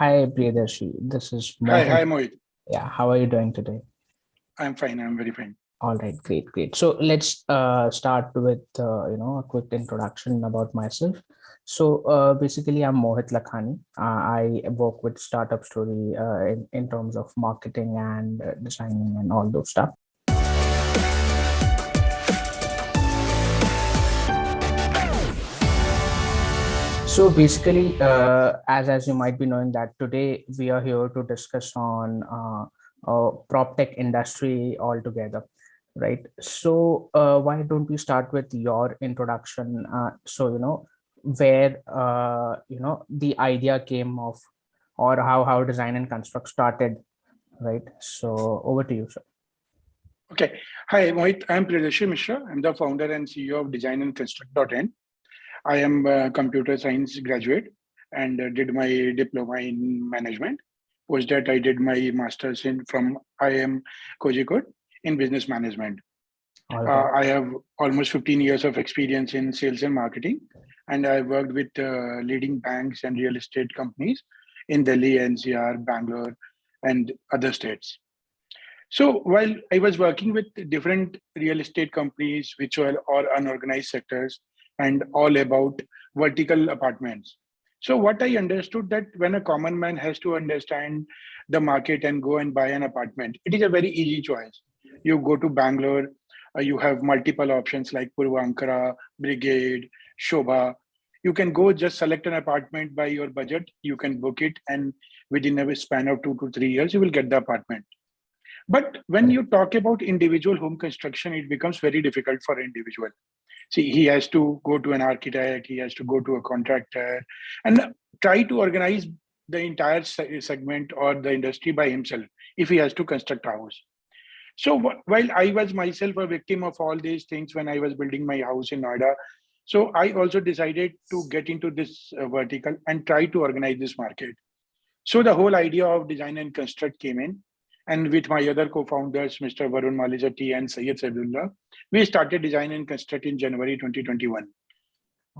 Hi, Priyadarshi. This is Hi, Mohit. Mohit. Yeah, how are you doing today? I'm fine. I'm very fine. All right, great. So let's start with a quick introduction about myself. So basically, I'm Mohit Lakhani. I work with Startup Story in terms of marketing and designing and all those stuff. So basically, as you might be knowing that today we are here to discuss on prop tech industry altogether, right? So why don't we start with your introduction? So where the idea came of, or how design and construct started, right? So over to you, sir. Okay. Hi, Mohit. I'm Priyadarshi Mishra. I'm the founder and CEO of Design and Construct.in. I am a computer science graduate and did my diploma in management. Post that, I did my master's in from IIM Kozhikode in business management. All right. I have almost 15 years of experience in sales and marketing, and I worked with leading banks and real estate companies in Delhi, NCR, Bangalore, and other states. So while I was working with different real estate companies, which were all unorganized sectors and all about vertical apartments. So what I understood that when a common man has to understand the market and go and buy an apartment, it is a very easy choice. You go to Bangalore, you have multiple options like Purvankara, Brigade, Shobha. You can go just select an apartment by your budget. You can book it, and within a span of 2 to 3 years, you will get the apartment. But when Correct. you talk about individual home construction, it becomes very difficult for individual. See, he has to go to an architect, he has to go to a contractor, and try to organize the entire segment or the industry by himself if he has to construct a house. So while I was myself a victim of all these things when I was building my house in Noida, so I also decided to get into this vertical and try to organize this market. So the whole idea of design and construct came in. And with my other co-founders, Mr. Varun Malijati and Syed Saidullah, we started design and construct in January 2021.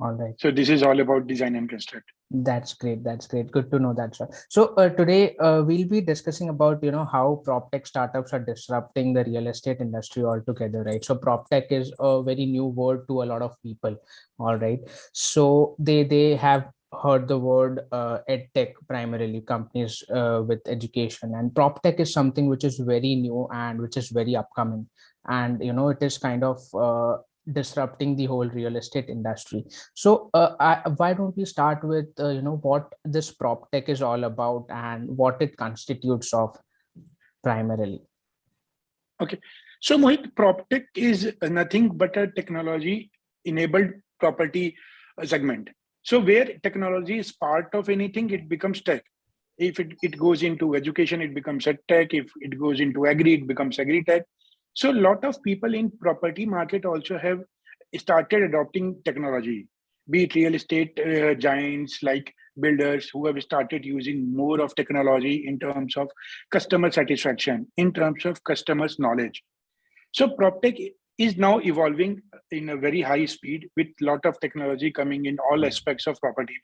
All right. So this is all about design and construct. That's great. That's great. Good to know that, sir. So today we'll be discussing about how prop tech startups are disrupting the real estate industry altogether, right? So prop tech is a very new word to a lot of people. All right. So they have heard the word ed tech, primarily companies with education, and prop tech is something which is very new and which is very upcoming, and it is kind of disrupting the whole real estate industry. So why don't we start with what this prop tech is all about and what it constitutes of primarily? Okay. So Mohit, PropTech is nothing but a technology enabled property segment. So where technology is part of anything, it becomes tech. If it goes into education, it becomes a tech. If it goes into agri, it becomes agri tech. So a lot of people in property market also have started adopting technology, be it real estate giants like builders who have started using more of technology in terms of customer satisfaction, in terms of customers' knowledge. So PropTech is now evolving in a very high speed with lot of technology coming in all aspects of property,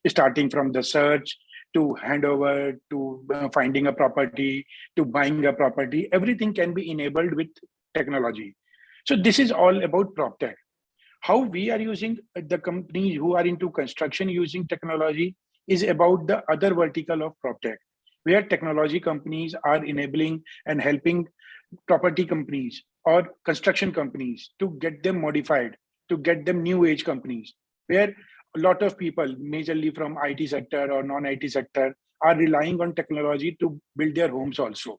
starting from the search to handover to finding a property to buying a property. Everything can be enabled with technology. So this is all about PropTech. How we are using the companies who are into construction using technology is about the other vertical of PropTech, where technology companies are enabling and helping property companies or construction companies to get them modified, to get them new age companies, where a lot of people, majorly from IT sector or non-IT sector, are relying on technology to build their homes also.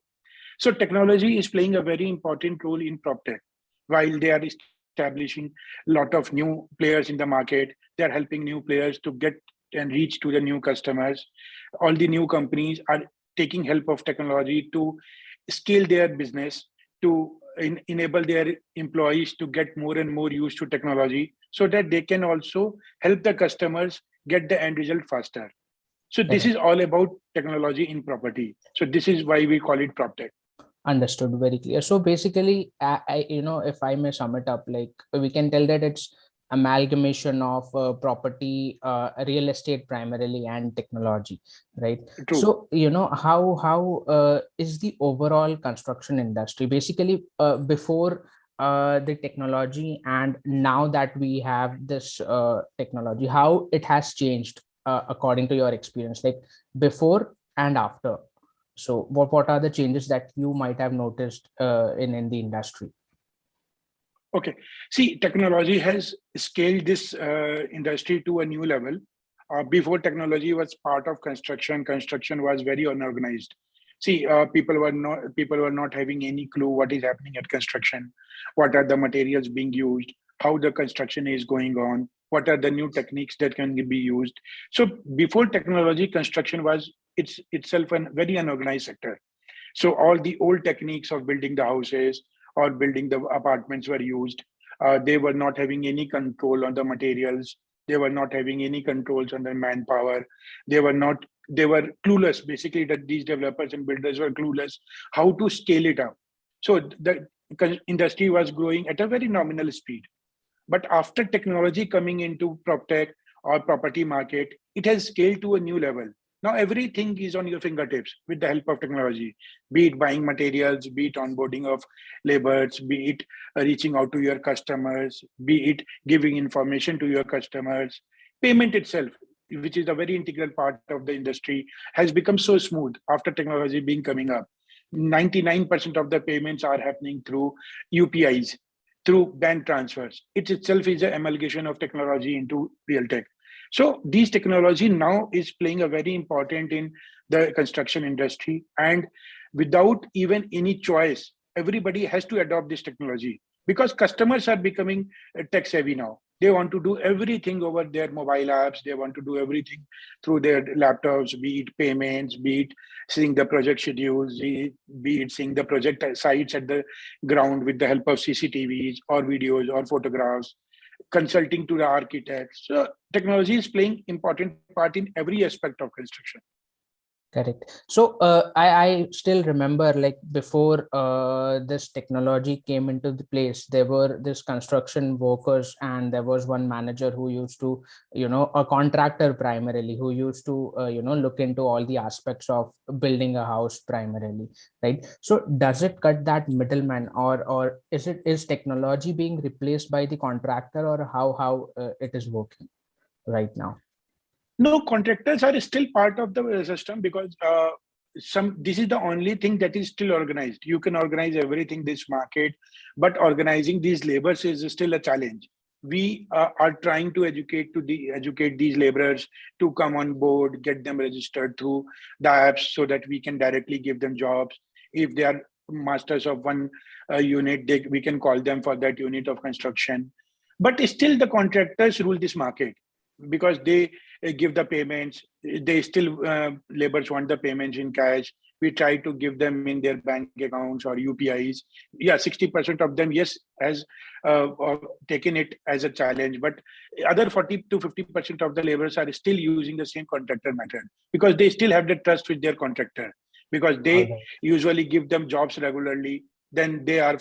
So technology is playing a very important role in PropTech. While they are establishing a lot of new players in the market, they are helping new players to get and reach to the new customers. All the new companies are taking help of technology to scale their business, to enable their employees to get more and more used to technology so that they can also help the customers get the end result faster. So this Correct. is all about technology in property. So this is why we call it PropTech. Understood. Very clear. So basically, if I may sum it up, like we can tell that it's amalgamation of property, real estate primarily, and technology, right? True. So how is the overall construction industry basically before the technology, and now that we have this technology, how it has changed according to your experience, like before and after? So what are the changes that you might have noticed in the industry? Okay. See, technology has scaled this industry to a new level. Before technology was part of construction, construction was very unorganized. See, people were not having any clue what is happening at construction, what are the materials being used, how the construction is going on, what are the new techniques that can be used. So before technology, construction was itself a very unorganized sector. So all the old techniques of building the houses or building the apartments were used. They were not having any control on the materials. They were not having any controls on the manpower. They were not. They were clueless. Basically, that these developers and builders were clueless how to scale it up. So the industry was growing at a very nominal speed. But after technology coming into PropTech or property market, it has scaled to a new level. Now everything is on your fingertips with the help of technology, be it buying materials, be it onboarding of laborers, be it reaching out to your customers, be it giving information to your customers. Payment itself, which is a very integral part of the industry, has become so smooth after technology being coming up. 99% of the payments are happening through UPIs, through bank transfers. It itself is an amalgamation of technology into real tech. So these technology now is playing a very important in the construction industry, and without even any choice, everybody has to adopt this technology because customers are becoming tech savvy now. They want to do everything over their mobile apps. They want to do everything through their laptops, be it payments, be it seeing the project schedules, be it seeing the project sites at the ground with the help of CCTVs or videos or photographs, consulting to the architects. So technology is playing important part in every aspect of construction. Correct. So I still remember, like before this technology came into the place, there were this construction workers, and there was one manager who used to, a contractor primarily, who used to, look into all the aspects of building a house primarily, right? So does it cut that middleman, or is technology being replaced by the contractor, or how it is working right now? No, contractors are still part of the system because this is the only thing that is still organized. You can organize everything this market, but organizing these labors is still a challenge. We are trying to educate these laborers to come on board, get them registered through the apps so that we can directly give them jobs. If they are masters of one unit, we can call them for that unit of construction. But still, the contractors rule this market because they give the payments. They still laborers want the payments in cash. We try to give them in their bank accounts or UPIs. Yeah, 60% of them, yes, has taken it as a challenge, but other 40 to 50% of the laborers are still using the same contractor method because they still have the trust with their contractor, because All they right. usually give them jobs regularly. Then they are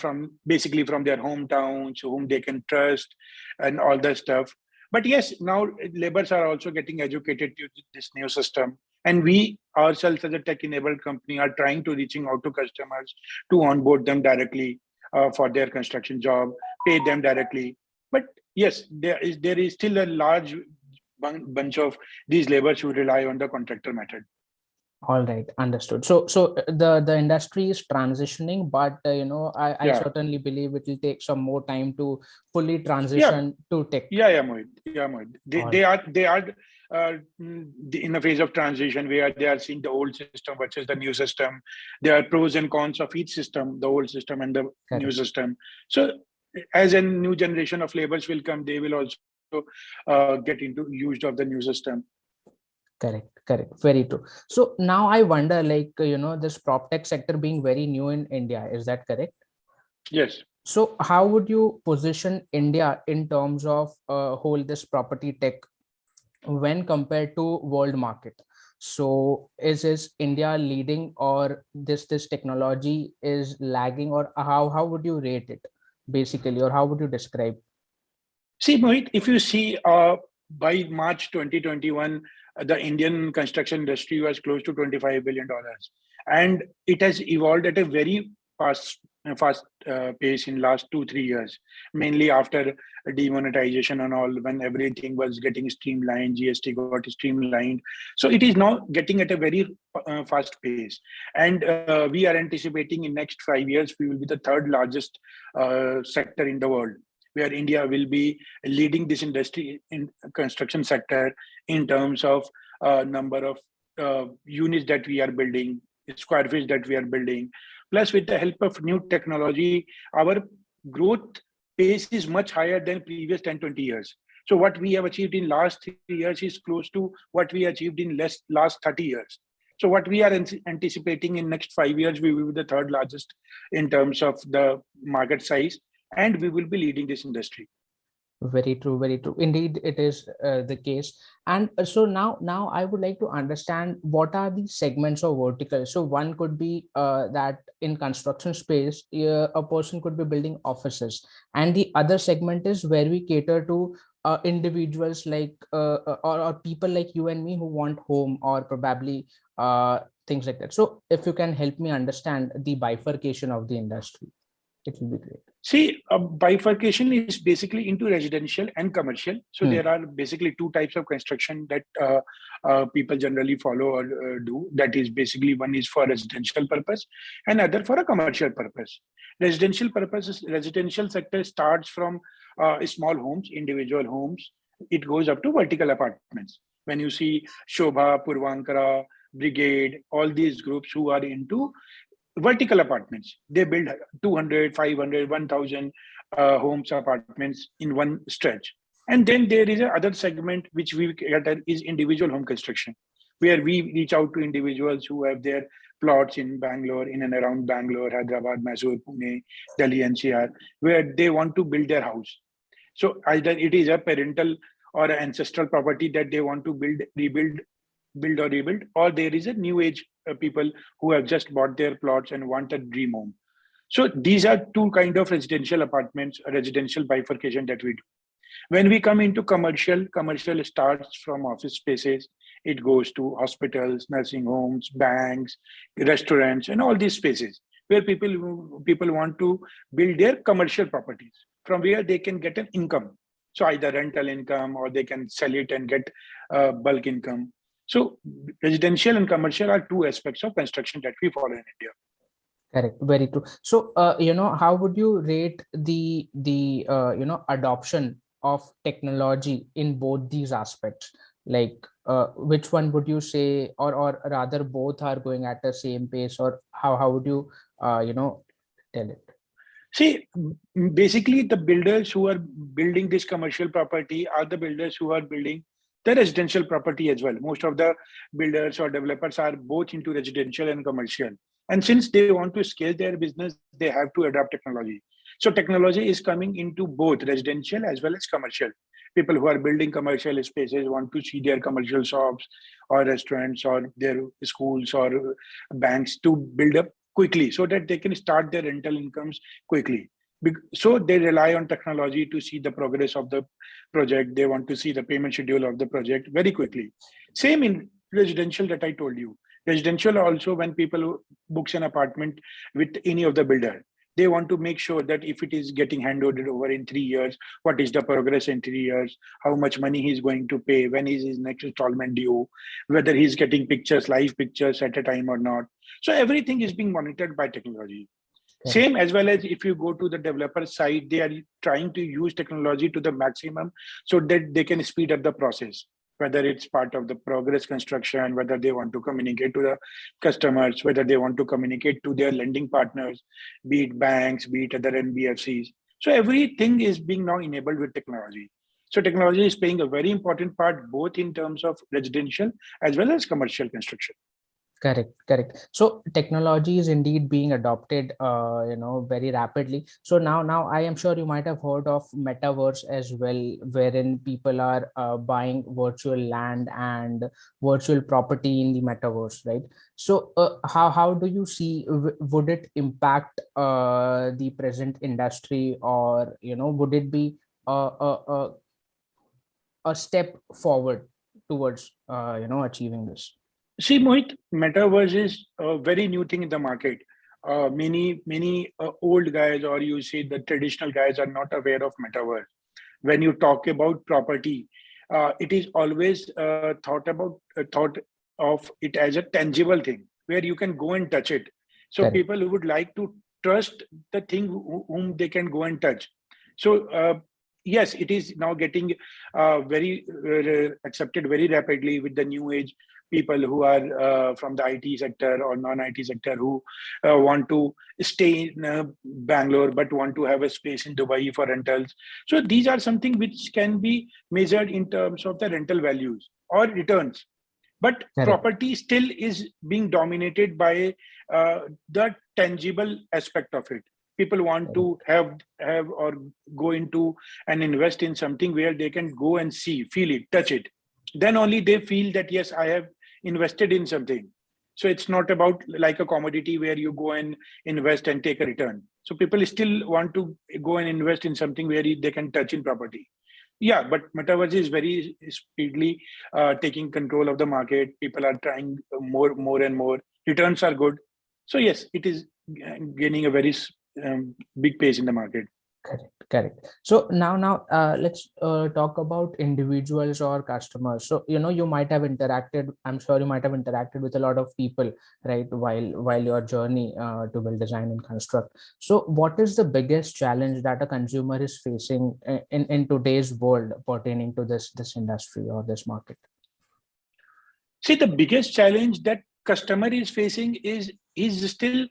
basically from their hometowns whom they can trust and all that stuff. But yes, now laborers are also getting educated to this new system. And we ourselves as a tech-enabled company are trying to reaching out to customers to onboard them directly for their construction job, pay them directly. But yes, there is still a large bunch of these laborers who rely on the contractor method. All right, understood. So the industry is transitioning, but I Yeah, certainly believe it will take some more time to fully yeah, transition to tech. yeah, Mohit. Yeah, Mohit. All They are in a phase of transition where they are seeing the old system versus the new system. There are pros and cons of each system, the old system and the new correct. system. So as a new generation of laborers will come, they will also get into use of the new system. Correct, very true. So now I wonder, like, this prop tech sector being very new in India, is that correct? Yes. So how would you position India in terms of whole this property tech when compared to world market? So is India leading, or this technology is lagging, or how would you rate it basically, or how would you describe? See, Mohit, if you see by March 2021, the Indian construction industry was close to $25 billion. And it has evolved at a very fast pace in last 2-3 years, mainly after demonetization and all, when everything was getting streamlined, GST got streamlined. So it is now getting at a very fast pace. And we are anticipating in next 5 years, we will be the third largest sector in the world, where India will be leading this industry in construction sector in terms of number of units that we are building, square feet that we are building. Plus, with the help of new technology, our growth pace is much higher than previous 10, 20 years. So what we have achieved in last 3 years is close to what we achieved in last 30 years. So what we are anticipating in next 5 years, we will be the third largest in terms of the market size, and we will be leading this industry. Very true, very true. Indeed, it is the case. And so now I would like to understand what are the segments or verticals. So one could be that in construction space, a person could be building offices, and the other segment is where we cater to individuals like or people like you and me who want home or probably things like that. So if you can help me understand the bifurcation of the industry, it will be great. See, bifurcation is basically into residential and commercial. So there are basically two types of construction that people generally follow or do. That is basically, one is for residential purpose and other for a commercial purpose. Residential purpose, residential sector starts from small homes, individual homes. It goes up to vertical apartments. When you see Shobha, Purvankara, Brigade, all these groups who are into vertical apartments, they build 200, 500, 1000 homes, apartments in one stretch. And then there is another segment which we get at is individual home construction, where we reach out to individuals who have their plots in Bangalore, in and around Bangalore, Hyderabad, Mysore, Pune, Delhi, NCR, where they want to build their house. So either it is a parental or an ancestral property that they want to build or rebuild, or there is a new age people who have just bought their plots and want a dream home. So these are two kind of residential apartments, residential bifurcation that we do. When we come into commercial starts from office spaces, it goes to hospitals, nursing homes, banks, restaurants, and all these spaces where people want to build their commercial properties from where they can get an income. So either rental income, or they can sell it and get bulk income. So residential and commercial are two aspects of construction that we follow in India. Correct, very true. So how would you rate the adoption of technology in both these aspects? Like which one would you say, or rather both are going at the same pace, or how would you tell it? See, basically the builders who are building this commercial property are the builders who are building the residential property as well. Most of the builders or developers are both into residential and commercial. And since they want to scale their business, they have to adopt technology. So technology is coming into both residential as well as commercial. People who are building commercial spaces want to see their commercial shops or restaurants or their schools or banks to build up quickly so that they can start their rental incomes quickly. So they rely on technology to see the progress of the project. They want to see the payment schedule of the project very quickly. Same in residential that I told you. Residential also, when people books an apartment with any of the builder, they want to make sure that if it is getting handed over in 3 years, what is the progress in 3 years, how much money he's going to pay, when is his next installment due, whether he's getting pictures, live pictures at a time or not. So everything is being monitored by technology. Okay. Same as well as if you go to the developer side, they are trying to use technology to the maximum so that they can speed up the process, whether it's part of the progress construction, whether they want to communicate to the customers, whether they want to communicate to their lending partners, be it banks, be it other NBFCs. So everything is being now enabled with technology. So technology is playing a very important part, both in terms of residential as well as commercial construction. Correct. So technology is indeed being adopted, very rapidly. So now I am sure you might have heard of Metaverse as well, wherein people are buying virtual land and virtual property in the Metaverse, right? So how do you see, would it impact the present industry, or would it be a step forward towards achieving this? See, Mohit, Metaverse is a very new thing in the market. Many old guys, or you see the traditional guys, are not aware of Metaverse. When you talk about property, it is always thought of it as a tangible thing where you can go and touch it. So Correct. people who would like to trust the thing whom they can go and touch. So yes, it is now getting very accepted very rapidly with the new age people who are from the IT sector or non-IT sector who want to stay in Bangalore but want to have a space in Dubai for rentals. So these are something which can be measured in terms of the rental values or returns. But Correct. property still is being dominated by the tangible aspect of it. People want to have or go into and invest in something where they can go and see, feel it, touch it. Then only they feel that yes, I have invested in something. So it's not about like a commodity where you go and invest and take a return. So people still want to go and invest in something where they can touch in property. Yeah, but Metaverse is very speedily taking control of the market. People are trying more and more. Returns are good. So yes, it is gaining a very big pace in the market. Correct. So now, let's talk about individuals or customers. So you might have interacted. I'm sure you might have interacted with a lot of people, right? While your journey to build, design, and construct. So, what is the biggest challenge that a consumer is facing in today's world pertaining to this industry or this market? See, the biggest challenge that customer is facing is still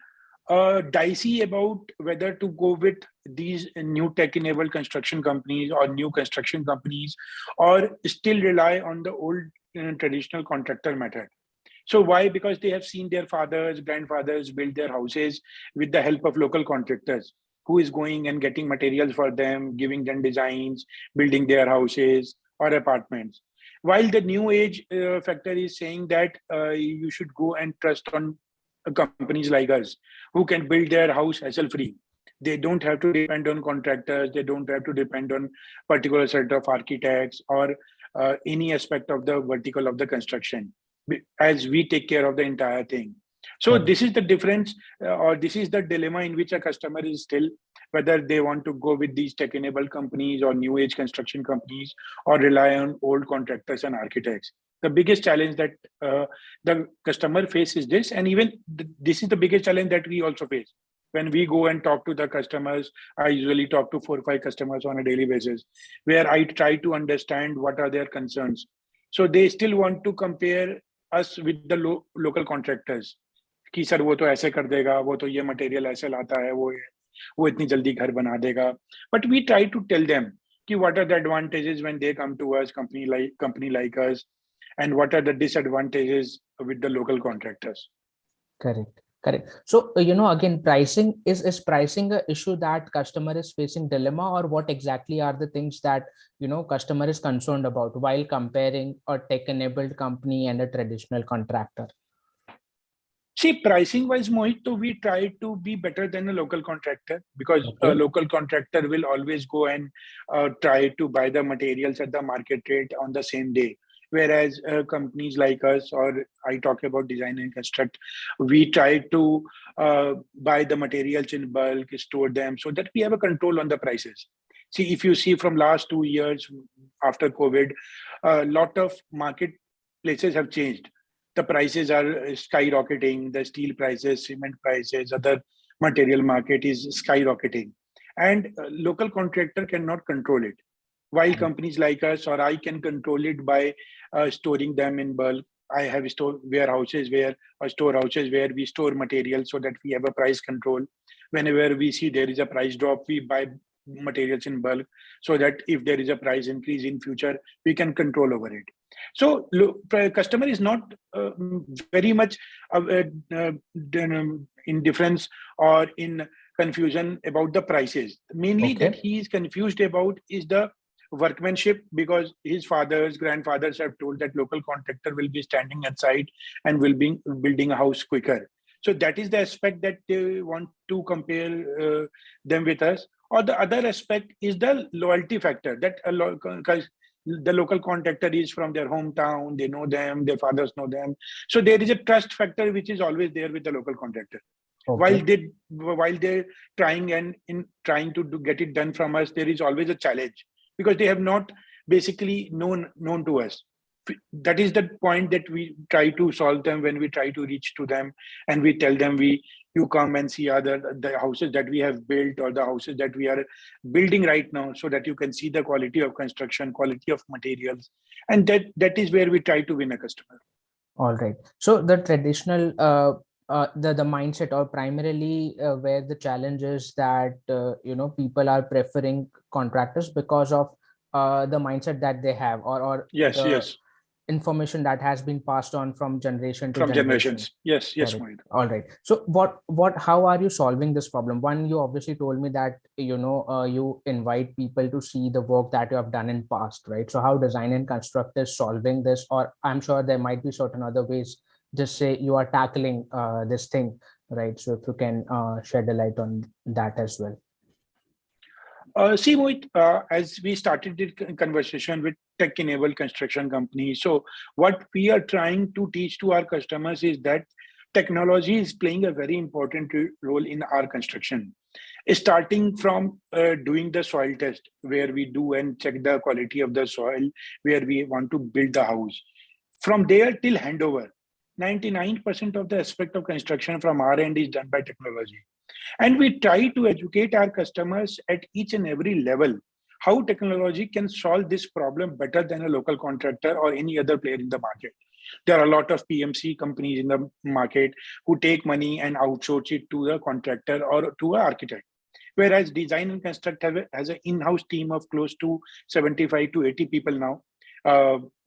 dicey about whether to go with these new tech-enabled construction companies or new construction companies, or still rely on the old traditional contractor method. So why? Because they have seen their fathers, grandfathers build their houses with the help of local contractors who is going and getting materials for them, giving them designs, building their houses or apartments. While the new age factor is saying that you should go and trust on companies like us who can build their house hassle free. They don't have to depend on contractors. They don't have to depend on particular set of architects or any aspect of the vertical of the construction, as we take care of the entire thing. So this is the difference, or this is the dilemma in which a customer is still, whether they want to go with these tech-enabled companies or new age construction companies, or rely on old contractors and architects. The biggest challenge that the customer faces this, and even this is the biggest challenge that we also face. When we go and talk to the customers, I usually talk to 4 or 5 customers on a daily basis, where I try to understand what are their concerns. So they still want to compare us with the local contractors. कि sir वो तो ऐसे कर देगा, वो तो ये material ऐसे लाता है, वो इतनी जल्दी घर बना देगा. But we try to tell them कि what are the advantages when they come to us, company like us, and what are the disadvantages with the local contractors. Correct. So again, pricing is pricing a issue that customer is facing dilemma, or what exactly are the things that customer is concerned about while comparing a tech-enabled company and a traditional contractor? See, pricing wise, Mohit, so we try to be better than a local contractor, because a local contractor will always go and try to buy the materials at the market rate on the same day. Whereas companies like us, or I talk about design and construct, we try to buy the materials in bulk, store them, so that we have a control on the prices. See, if you see from last 2 years after COVID, a lot of marketplaces have changed. The prices are skyrocketing, the steel prices, cement prices, other material market is skyrocketing. And local contractor cannot control it. While companies like us, or I can control it by storing them in bulk. I have storehouses where we store materials so that we have a price control. Whenever we see there is a price drop, we buy materials in bulk, so that if there is a price increase in future, we can control over it. So customer is not very much in difference or in confusion about the prices. Mainly that he is confused about is the workmanship, because his fathers, grandfathers have told that local contractor will be standing outside and will be building a house quicker. So that is the aspect that they want to compare them with us. Or the other aspect is the loyalty factor, that the local contractor is from their hometown, they know them, their fathers know them. So there is a trust factor which is always there with the local contractor. Okay. While they're trying and in trying to get it done from us, there is always a challenge because they have not basically known to us. That is the point that we try to solve them when we try to reach to them, and we tell them, you come and see the houses that we have built or the houses that we are building right now, so that you can see the quality of construction, quality of materials, and that is where we try to win a customer. All right. So the traditional the mindset, or primarily where the challenge is that people are preferring contractors because of the mindset that they have, or Yes. information that has been passed on from generation to From generation. generations. Yes, Mohit. All right. So how are you solving this problem? One, you obviously told me that you invite people to see the work that you have done in past, right? So how design and construct is solving this, or I'm sure there might be certain other ways, just say you are tackling this thing, right? So if you can shed a light on that as well. See, Mohit, as we started the conversation with tech-enabled construction companies, so what we are trying to teach to our customers is that technology is playing a very important role in our construction. Starting from doing the soil test, where we do and check the quality of the soil, where we want to build the house. From there till handover, 99% of the aspect of construction from our end is done by technology. And we try to educate our customers at each and every level how technology can solve this problem better than a local contractor or any other player in the market. There are a lot of PMC companies in the market who take money and outsource it to the contractor or to an architect. Whereas design and construct has an in-house team of close to 75 to 80 people now,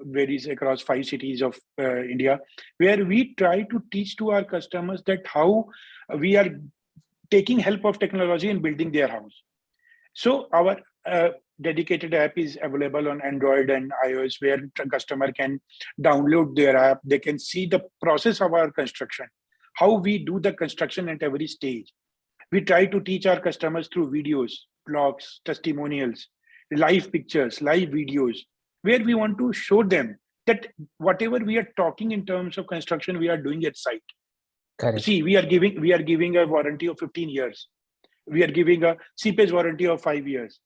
varies across 5 cities of India, where we try to teach to our customers that how we are taking help of technology in building their house. So our dedicated app is available on Android and iOS, where the customer can download their app. They can see the process of our construction, how we do the construction at every stage. We try to teach our customers through videos, blogs, testimonials, live pictures, live videos, where we want to show them that whatever we are talking in terms of construction, we are doing at site. Correct. See, we are giving a warranty of 15 years. We are giving a CPAS warranty of 5 years.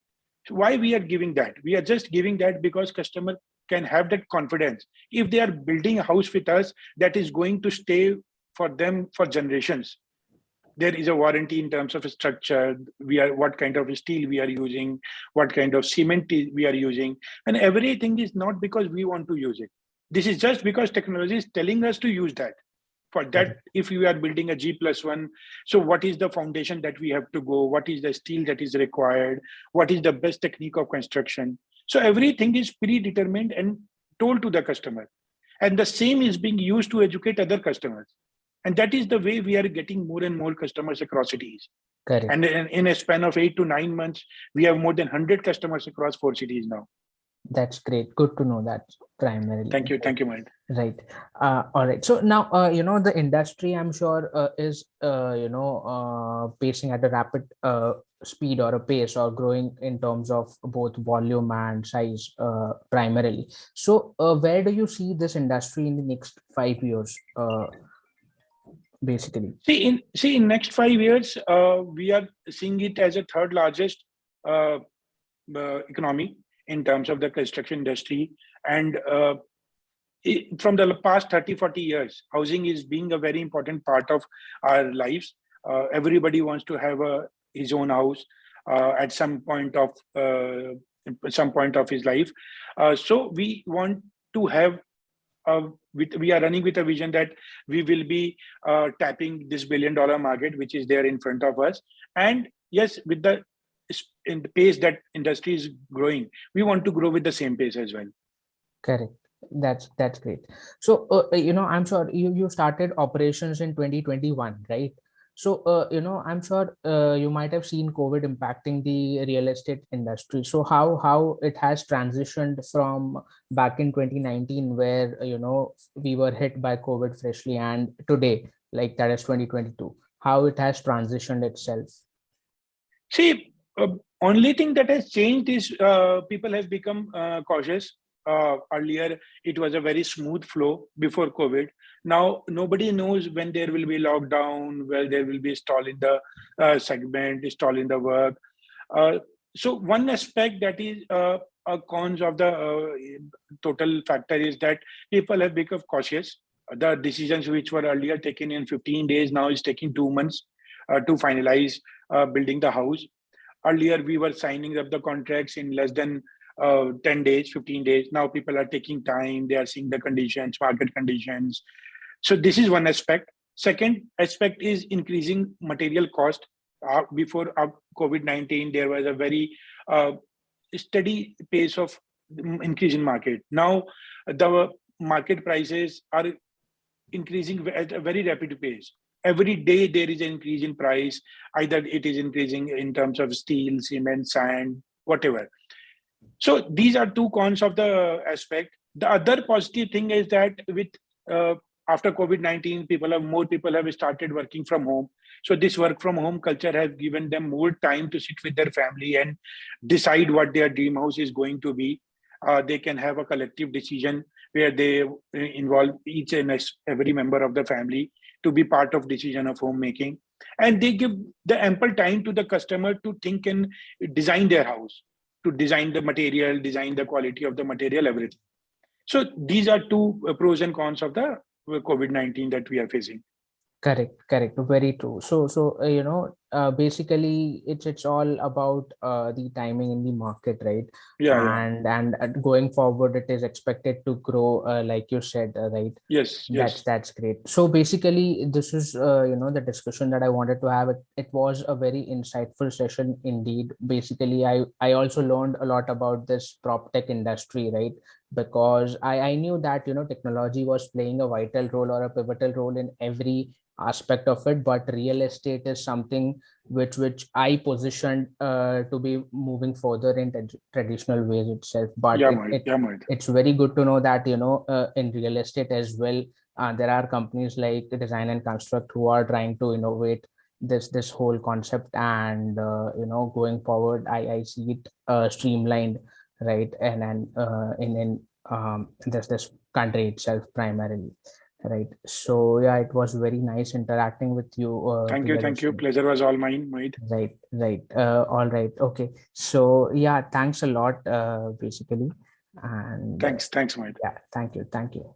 So why we are giving that? We are just giving that because customer can have that confidence. If they are building a house with us, that is going to stay for them for generations. There is a warranty in terms of structure. What kind of steel we are using, what kind of cement we are using, and everything is not because we want to use it. This is just because technology is telling us to use that. For that, if we are building a G+1, so what is the foundation that we have to go? What is the steel that is required? What is the best technique of construction? So everything is predetermined and told to the customer. And the same is being used to educate other customers. And that is the way we are getting more and more customers across cities. Correct. And in a span of 8 to 9 months, we have more than 100 customers across 4 cities now. That's great. Good to know that primarily. Thank you, Mohit. Right. All right. So now, the industry, I'm sure, is, pacing at a rapid speed or a pace, or growing in terms of both volume and size, primarily. So where do you see this industry in the next 5 years, basically? See, in next 5 years, we are seeing it as a third largest economy in terms of the construction industry. And from the past 30, 40 years, housing is being a very important part of our lives. Everybody wants to have his own house at some point of his life. So we want to have, we are running with a vision that we will be tapping this $1 billion market, which is there in front of us. And yes, with the in the pace that industry is growing, we want to grow with the same pace as well. Correct. That's great. So I'm sure you started operations in 2021, right? So I'm sure you might have seen COVID impacting the real estate industry. So how it has transitioned from back in 2019, where we were hit by COVID freshly, and today, like that is 2022, how it has transitioned itself. See, Only thing that has changed is people have become cautious. Earlier, it was a very smooth flow before COVID. Now, nobody knows when there will be lockdown, where there will be stall in the segment, stall in the work. Uh, so one aspect that is a cons of the total factor is that people have become cautious. The decisions which were earlier taken in 15 days now is taking 2 months to finalize building the house. Earlier, we were signing up the contracts in less than 10 days, 15 days. Now people are taking time. They are seeing the conditions, market conditions. So this is one aspect. Second aspect is increasing material cost. Before COVID-19, there was a very steady pace of increase in market. Now the market prices are increasing at a very rapid pace. Every day there is an increase in price. Either it is increasing in terms of steel, cement, sand, whatever. So these are two cons of the aspect. The other positive thing is that with after COVID-19, more people have started working from home. So this work from home culture has given them more time to sit with their family and decide what their dream house is going to be. They can have a collective decision where they involve each and every member of the family to be part of decision of homemaking. And they give the ample time to the customer to think and design their house, to design the material, design the quality of the material, everything. So these are two pros and cons of the COVID-19 that we are facing. Correct. Very true. Basically, it's all about the timing in the market, right? Yeah. And going forward, it is expected to grow, like you said, right? Yes. That's great. So basically, this is the discussion that I wanted to have. It was a very insightful session indeed. Basically, I also learned a lot about this prop tech industry, right? Because I knew that technology was playing a vital role or a pivotal role in every aspect of it, but real estate is something which I positioned to be moving further in traditional ways itself. But Mohit. it's very good to know that in real estate as well, there are companies like Design and Construct who are trying to innovate this whole concept, and going forward, I see it streamlined, right, and in this country itself primarily. Right. So yeah, it was very nice interacting with you. Thank you. Pleasure was all mine, Mohit. Right. All right. Okay. So yeah, thanks a lot, basically. And thanks, Mohit. yeah, thank you.